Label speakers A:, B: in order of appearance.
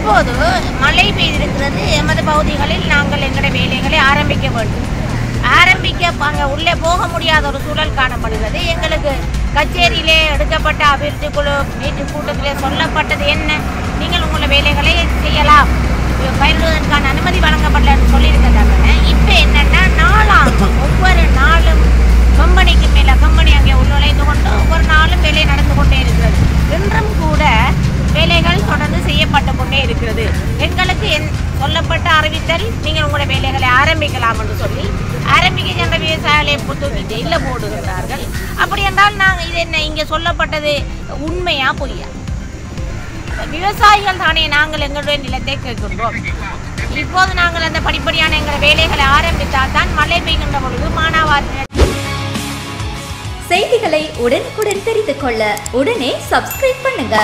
A: இப்போது மழை பெய்திருக்கிறது. எமது பகுதிகளில் நாங்கள் எங்களுடைய வேலைகளை ஆரம்பிக்க வேண்டும். அங்கே உள்ளே போக முடியாத ஒரு சூழல் காணப்படுகிறது. எங்களுக்கு கச்சேரியிலே எடுக்கப்பட்ட அபிவிருத்தி குழு மீட்டு கூட்டத்திலே சொல்லப்பட்டது என்ன, நீங்கள் உங்கள் வேலைகளை செய்யலாம், பயிரிடுவதற்கான அனுமதி வழங்கப்படல சொல்லியிருக்கிறாங்க. இப்போ என்னென்னா ஒவ்வொரு நாளும் கம்பெனிக்கு மேலே கம்பெனி அங்கே உள்நுழைந்து கொண்டு ஒவ்வொரு நாளும் வேலை நடந்து கொண்டே இருக்கிறது. இன்றும் கூட வேலைகள் தொடர்ந்து செய்யப்பட்டு கொண்டே இருக்கிறது. எங்களுக்கு சொல்லப்பட்ட அறிவித்தல் நீங்கள் உங்களுடைய வேலைகளை ஆரம்பிக்கலாம் என்று சொல்லி ஆரம்பிக்க சென்ற விவசாயிகளை தூக்கிட்டு இல்லை போடுகிறார்கள். அப்படி என்றால் நாங்கள் இது என்ன இங்கே சொல்லப்பட்டது உண்மையா பொய்யா? விவசாயிகள் தானே நாங்கள் எங்களுடைய நிலத்தை கேட்கின்றோம். இப்போது நாங்கள் அந்த படிப்படியான எங்கள் வேலைகளை ஆரம்பித்தால் தான் மழை பெய்கின்ற பொழுது மானாவாரி
B: செய்திகளை உடனுக்குடன் தெரிந்து கொள்ள உடனே சப்ஸ்கிரைப் பண்ணுங்க.